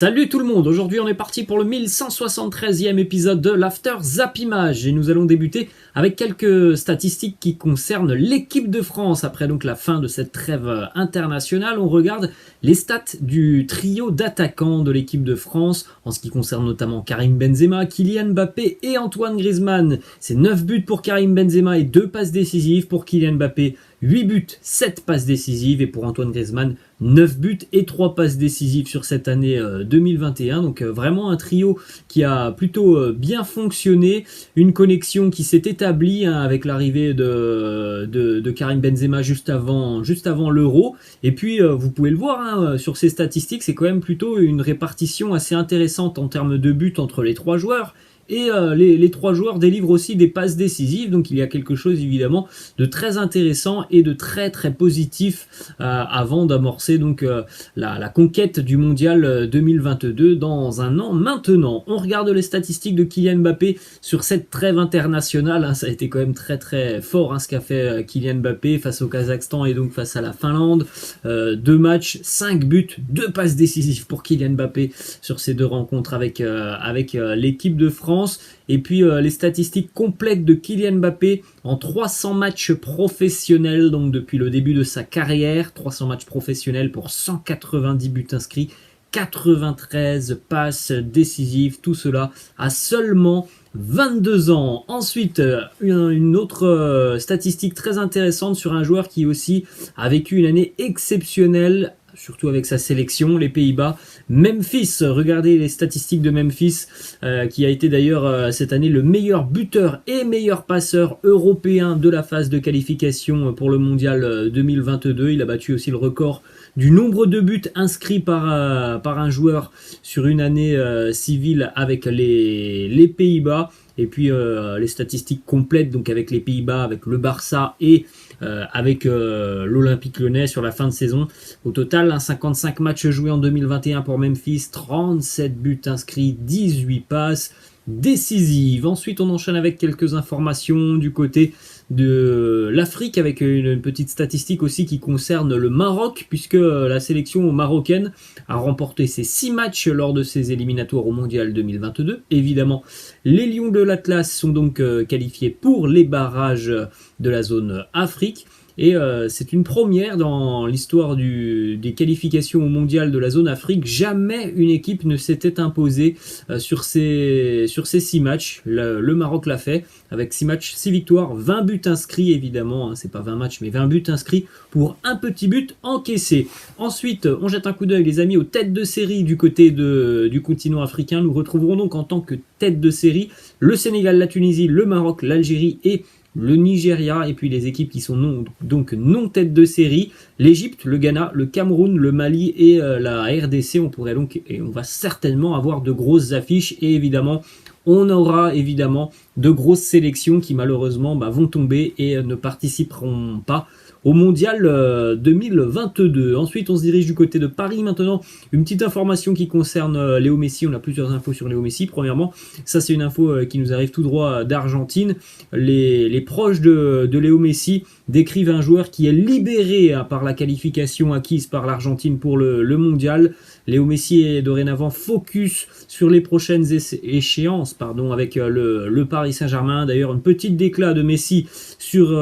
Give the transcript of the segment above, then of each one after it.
Salut tout le monde, aujourd'hui on est parti pour le 1173e épisode de l'After Zappimage et nous allons débuter avec quelques statistiques qui concernent l'équipe de France. Après donc la fin de cette trêve internationale, on regarde les stats du trio d'attaquants de l'équipe de France en ce qui concerne notamment Karim Benzema, Kylian Mbappé et Antoine Griezmann. C'est 9 buts pour Karim Benzema et 2 passes décisives pour Kylian Mbappé, 8 buts, 7 passes décisives et pour Antoine Griezmann, 9 buts et 3 passes décisives sur cette année 2021. Donc vraiment un trio qui a plutôt bien fonctionné. Une connexion qui s'est établie avec l'arrivée de Karim Benzema juste avant l'Euro. Et puis vous pouvez le voir sur ces statistiques, c'est quand même plutôt une répartition assez intéressante en termes de buts entre les trois joueurs. Et les trois joueurs délivrent aussi des passes décisives, donc il y a quelque chose évidemment de très intéressant et de très très positif avant d'amorcer donc la conquête du mondial 2022 dans un an maintenant. On regarde les statistiques de Kylian Mbappé sur cette trêve internationale, ça a été quand même très très fort ce qu'a fait Kylian Mbappé face au Kazakhstan et donc face à la Finlande. 2 matchs, 5 buts, 2 passes décisives pour Kylian Mbappé sur ces 2 rencontres avec l'équipe de France. Et puis les statistiques complètes de Kylian Mbappé en 300 matchs professionnels, donc depuis le début de sa carrière, 300 matchs professionnels pour 190 buts inscrits, 93 passes décisives, tout cela à seulement 22 ans. Ensuite, une autre statistique très intéressante sur un joueur qui aussi a vécu une année exceptionnelle, surtout avec sa sélection, les Pays-Bas. Memphis, regardez les statistiques de Memphis, qui a été d'ailleurs cette année le meilleur buteur et meilleur passeur européen de la phase de qualification pour le mondial 2022. Il a battu aussi le record du nombre de buts inscrits par un joueur sur une année civile avec les Pays-Bas. Et puis les statistiques complètes, donc avec les Pays-Bas, avec le Barça et avec l'Olympique Lyonnais sur la fin de saison. Au total, 55 matchs joués en 2021 pour Memphis, 37 buts inscrits, 18 passes décisives. Ensuite, on enchaîne avec quelques informations du côté de l'Afrique avec une petite statistique aussi qui concerne le Maroc, puisque la sélection marocaine a remporté ses 6 matchs lors de ses éliminatoires au mondial 2022. Évidemment, les Lions de l'Atlas sont donc qualifiés pour les barrages de la zone Afrique. Et c'est une première dans l'histoire des qualifications au mondial de la zone Afrique. Jamais une équipe ne s'était imposée sur ces 6 matchs. Le Maroc l'a fait avec 6 matchs, 6 victoires, 20 buts inscrits évidemment. C'est pas 20 matchs mais 20 buts inscrits pour un petit but encaissé. Ensuite, on jette un coup d'œil les amis aux têtes de série du côté du continent africain. Nous retrouverons donc en tant que tête de série le Sénégal, la Tunisie, le Maroc, l'Algérie et le Nigeria, et puis les équipes qui sont donc non tête de série, l'Égypte, le Ghana, le Cameroun, le Mali et la RDC. On pourrait donc, et on va certainement avoir de grosses affiches, et évidemment on aura évidemment de grosses sélections qui malheureusement vont tomber et ne participeront pas au mondial 2022. Ensuite, on se dirige du côté de Paris maintenant. Une petite information qui concerne Léo Messi. On a plusieurs infos sur Léo Messi. Premièrement, ça c'est une info qui nous arrive tout droit d'Argentine. Les proches de Léo Messi décrivent un joueur qui est libéré par la qualification acquise par l'Argentine pour le mondial. Léo Messi est dorénavant focus sur les prochaines échéances avec le Paris Saint-Germain. D'ailleurs, une petite déclat de Messi sur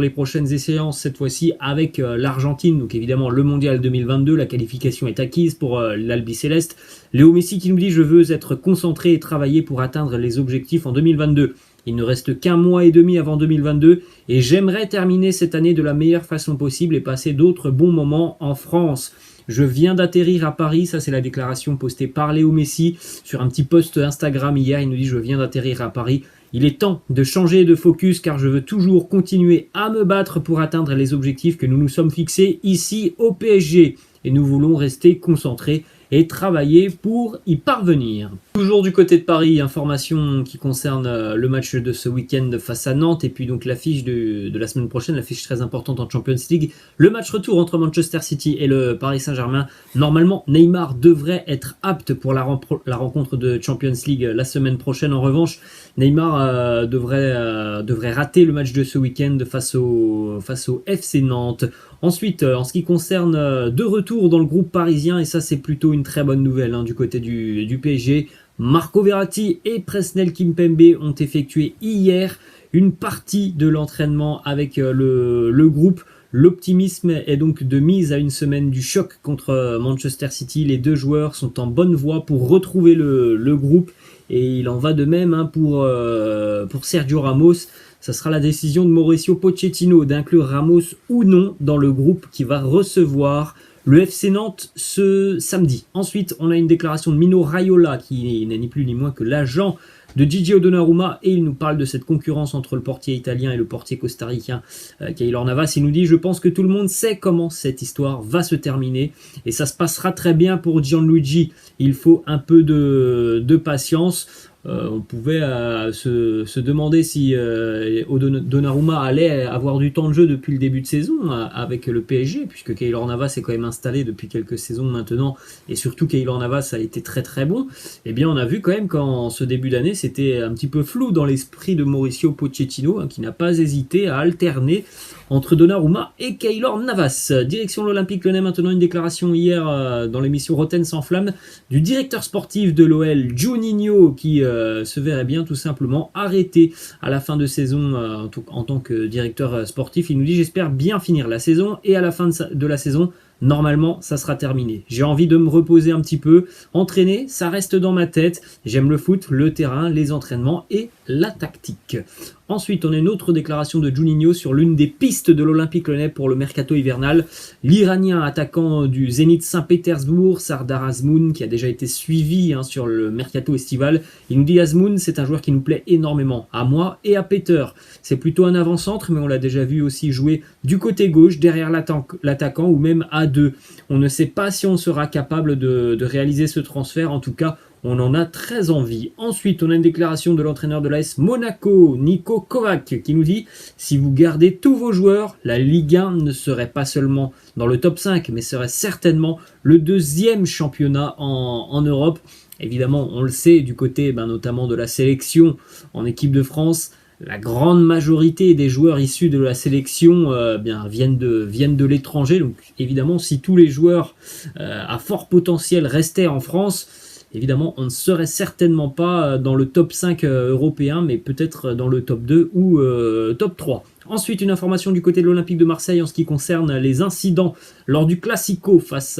les prochaines échéances, cette fois-ci avec l'Argentine. Donc évidemment, le mondial 2022, la qualification est acquise pour l'Albiceleste. Léo Messi qui nous dit « Je veux être concentré et travailler pour atteindre les objectifs en 2022 ». Il ne reste qu'un mois et demi avant 2022 et j'aimerais terminer cette année de la meilleure façon possible et passer d'autres bons moments en France. Je viens d'atterrir à Paris, ça c'est la déclaration postée par Léo Messi sur un petit post Instagram hier. Il nous dit « Je viens d'atterrir à Paris. Il est temps de changer de focus car je veux toujours continuer à me battre pour atteindre les objectifs que nous nous sommes fixés ici au PSG. Et nous voulons rester concentrés et travailler pour y parvenir. » Toujours du côté de Paris, information qui concerne le match de ce week-end face à Nantes et puis donc l'affiche de la semaine prochaine, l'affiche très importante en Champions League, le match retour entre Manchester City et le Paris Saint-Germain. Normalement, Neymar devrait être apte pour la rencontre de Champions League la semaine prochaine. En revanche, Neymar devrait rater le match de ce week-end face au FC Nantes. Ensuite, en ce qui concerne deux retours dans le groupe parisien, et ça c'est plutôt une très bonne nouvelle du côté du PSG, Marco Verratti et Presnel Kimpembe ont effectué hier une partie de l'entraînement avec le groupe. L'optimisme est donc de mise à une semaine du choc contre Manchester City. Les deux joueurs sont en bonne voie pour retrouver le groupe et il en va de même pour Sergio Ramos. Ça sera la décision de Mauricio Pochettino d'inclure Ramos ou non dans le groupe qui va recevoir le FC Nantes ce samedi. Ensuite, on a une déclaration de Mino Raiola qui n'est ni plus ni moins que l'agent de Gigi Donnarumma et il nous parle de cette concurrence entre le portier italien et le portier costaricain Keylor Navas. Il nous dit: je pense que tout le monde sait comment cette histoire va se terminer et ça se passera très bien pour Gianluigi. Il faut un peu de patience. On pouvait se demander si Donnarumma allait avoir du temps de jeu depuis le début de saison avec le PSG, puisque Keylor Navas est quand même installé depuis quelques saisons maintenant, et surtout Keylor Navas a été très très bon. Eh bien on a vu quand même qu'en ce début d'année c'était un petit peu flou dans l'esprit de Mauricio Pochettino, qui n'a pas hésité à alterner entre Donnarumma et Keylor Navas. Direction l'Olympique Lyonnais maintenant, une déclaration hier dans l'émission Rotten sans flamme du directeur sportif de l'OL, Juninho, qui se verrait bien tout simplement arrêté à la fin de saison en tant que directeur sportif. Il nous dit: j'espère bien finir la saison et à la fin de la saison, normalement, ça sera terminé. J'ai envie de me reposer un petit peu. Entraîner, ça reste dans ma tête. J'aime le foot, le terrain, les entraînements et la tactique. Ensuite, on a une autre déclaration de Juninho sur l'une des pistes de l'Olympique Lyonnais pour le mercato hivernal. L'Iranien attaquant du Zénith Saint-Pétersbourg, Sardar Azmoun, qui a déjà été suivi sur le mercato estival. Il nous dit: Azmoun, c'est un joueur qui nous plaît énormément, à moi et à Peter. C'est plutôt un avant-centre, mais on l'a déjà vu aussi jouer du côté gauche, derrière l'attaquant ou même à deux. On ne sait pas si on sera capable de réaliser ce transfert. En tout cas, on en a très envie. Ensuite, on a une déclaration de l'entraîneur de l'AS Monaco, Niko Kovac, qui nous dit: si vous gardez tous vos joueurs, la Ligue 1 ne serait pas seulement dans le top 5, mais serait certainement le deuxième championnat en Europe. Évidemment, on le sait, du côté notamment de la sélection en équipe de France, la grande majorité des joueurs issus de la sélection viennent de l'étranger. Donc évidemment, si tous les joueurs à fort potentiel restaient en France, évidemment, on ne serait certainement pas dans le top 5 européen, mais peut-être dans le top 2 ou top 3. Ensuite, une information du côté de l'Olympique de Marseille en ce qui concerne les incidents lors du Classico face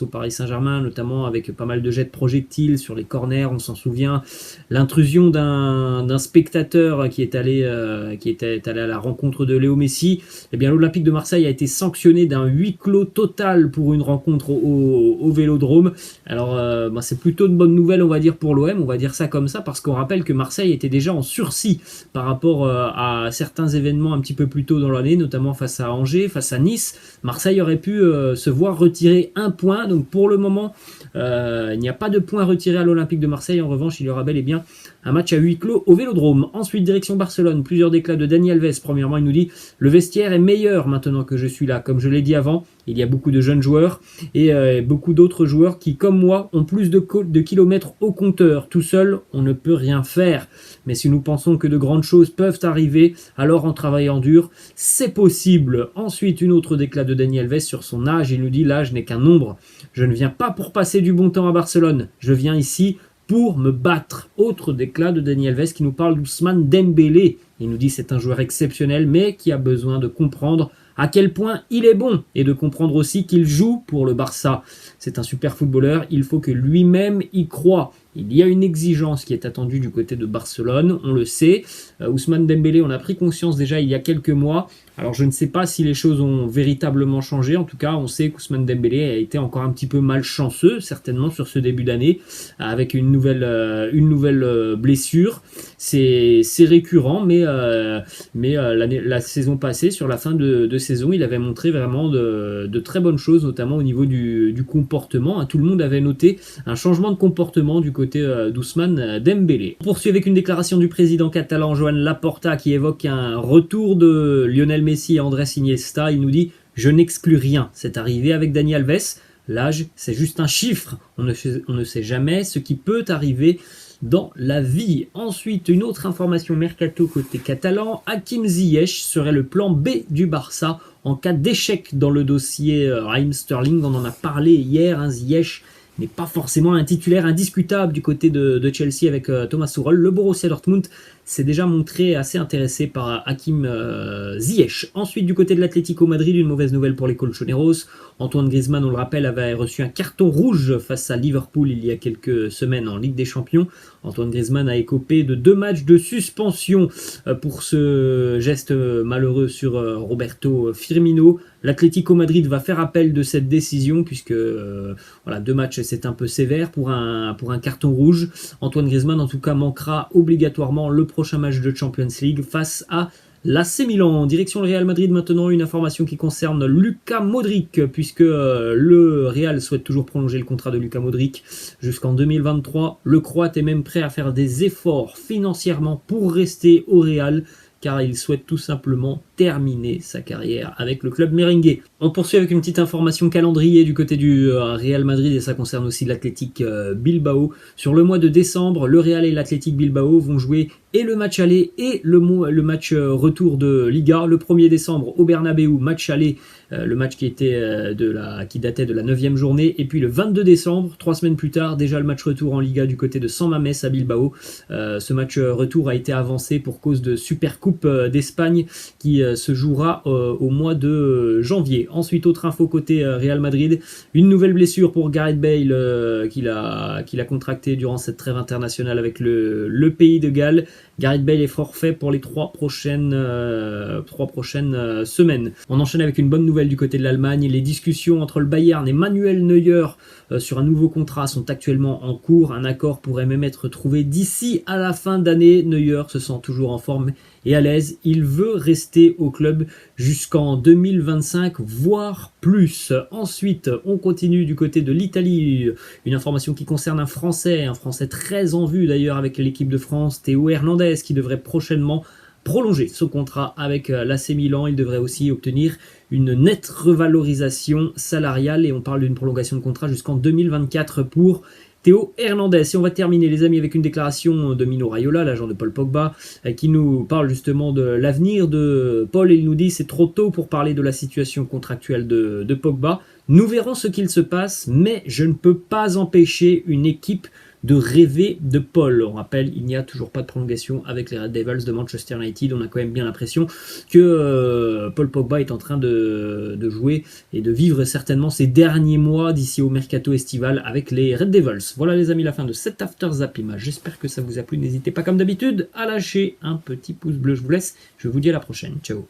au Paris Saint-Germain, notamment avec pas mal de jets de projectiles sur les corners, on s'en souvient. L'intrusion d'un spectateur qui était allé à la rencontre de Léo Messi. Eh bien, l'Olympique de Marseille a été sanctionné d'un huis clos total pour une rencontre au Vélodrome. Alors, c'est plutôt une bonne nouvelle, on va dire, pour l'OM, on va dire ça comme ça, parce qu'on rappelle que Marseille était déjà en sursis par rapport à certains événements un petit peu plus tôt dans l'année, notamment face à Angers, face à Nice. Marseille aurait pu se voir retirer un point, donc pour le moment il n'y a pas de point retiré à l'Olympique de Marseille. En revanche, il y aura bel et bien un match à huis clos au Vélodrome. Ensuite, direction Barcelone, plusieurs déclats de Dani Alves. Premièrement, il nous dit: le vestiaire est meilleur maintenant que je suis là. Comme je l'ai dit avant, il y a beaucoup de jeunes joueurs et beaucoup d'autres joueurs qui, comme moi, ont plus de kilomètres au compteur. Tout seul, on ne peut rien faire. Mais si nous pensons que de grandes choses peuvent arriver, alors en travaillant dur, c'est possible. Ensuite, une autre déclat de Dani Alves sur son âge. Il nous dit: l'âge n'est qu'un nombre. Je ne viens pas pour passer du bon temps à Barcelone. Je viens ici pour me battre. Autre déclat de Dani Alves qui nous parle d'Ousmane Dembélé. Il nous dit: c'est un joueur exceptionnel, mais qui a besoin de comprendre à quel point il est bon et de comprendre aussi qu'il joue pour le Barça. C'est un super footballeur, il faut que lui-même y croie. Il y a une exigence qui est attendue du côté de Barcelone, on le sait. Ousmane Dembélé, on a pris conscience déjà il y a quelques mois. Alors je ne sais pas si les choses ont véritablement changé. En tout cas, on sait qu'Ousmane Dembélé a été encore un petit peu malchanceux, certainement sur ce début d'année, avec une nouvelle blessure. C'est récurrent, mais la saison passée, sur la fin de saison, il avait montré vraiment de très bonnes choses, notamment au niveau du comportement. Tout le monde avait noté un changement de comportement du côté d'Ousmane Dembélé. On poursuit avec une déclaration du président catalan Joan Laporta qui évoque un retour de Lionel Messi et Andrés Iniesta. Il nous dit: je n'exclus rien. C'est arrivé avec Dani Alves. L'âge, c'est juste un chiffre. On ne sait jamais ce qui peut arriver dans la vie. Ensuite, une autre information mercato côté catalan, Hakim Ziyech serait le plan B du Barça en cas d'échec dans le dossier Raheem Sterling. On en a parlé hier, Ziyech n'est pas forcément un titulaire indiscutable du côté de Chelsea avec Thomas Tuchel. Le Borussia Dortmund s'est déjà montré assez intéressé par Hakim Ziyech. Ensuite, du côté de l'Atlético Madrid, une mauvaise nouvelle pour les Colchoneros. Antoine Griezmann, on le rappelle, avait reçu un carton rouge face à Liverpool il y a quelques semaines en Ligue des Champions. Antoine Griezmann a écopé de 2 matchs de suspension pour ce geste malheureux sur Roberto Firmino. L'Atlético Madrid va faire appel de cette décision puisque 2 matchs c'est un peu sévère pour un carton rouge. Antoine Griezmann en tout cas manquera obligatoirement le prochain match de Champions League face à l'AC Milan. Direction le Real Madrid maintenant, une information qui concerne Luka Modric puisque le Real souhaite toujours prolonger le contrat de Luka Modric jusqu'en 2023. Le Croate est même prêt à faire des efforts financièrement pour rester au Real car il souhaite tout simplement terminer sa carrière avec le club merengue. On poursuit avec une petite information calendrier du côté du Real Madrid et ça concerne aussi l'Athletic Bilbao. Sur le mois de décembre, le Real et l'Athletic Bilbao vont jouer et le match aller et le match retour de Liga. Le 1er décembre au Bernabéu, match aller, le match qui datait de la 9e journée. Et puis le 22 décembre, 3 semaines plus tard, déjà le match retour en Liga du côté de San Mamés à Bilbao. Ce match retour a été avancé pour cause de Supercoupe d'Espagne qui se jouera au mois de janvier. Ensuite, autre info côté Real Madrid, une nouvelle blessure pour Gareth Bale qu'il a contracté durant cette trêve internationale avec le pays de Galles. Gareth Bale est forfait pour les 3 prochaines semaines. On enchaîne avec une bonne nouvelle du côté de l'Allemagne. Les discussions entre le Bayern et Manuel Neuer sur un nouveau contrat sont actuellement en cours. Un accord pourrait même être trouvé d'ici à la fin d'année. Neuer se sent toujours en forme et à l'aise. Il veut rester au club jusqu'en 2025, voire plus. Ensuite, on continue du côté de l'Italie. Une information qui concerne un Français très en vue d'ailleurs avec l'équipe de France, Théo Hernandez, qui devrait prochainement prolonger son contrat avec l'AC Milan. Il devrait aussi obtenir une nette revalorisation salariale et on parle d'une prolongation de contrat jusqu'en 2024 pour Théo Hernandez. Et on va terminer les amis avec une déclaration de Mino Raiola, l'agent de Paul Pogba, qui nous parle justement de l'avenir de Paul et il nous dit c'est trop tôt pour parler de la situation contractuelle de Pogba. Nous verrons ce qu'il se passe, mais je ne peux pas empêcher une équipe de rêver de Paul. On rappelle, il n'y a toujours pas de prolongation avec les Red Devils de Manchester United. On a quand même bien l'impression que Paul Pogba est en train de jouer et de vivre certainement ses derniers mois d'ici au mercato estival avec les Red Devils. Voilà les amis, la fin de cet After Zappimage. J'espère que ça vous a plu. N'hésitez pas comme d'habitude à lâcher un petit pouce bleu. Je vous laisse. Je vous dis à la prochaine. Ciao.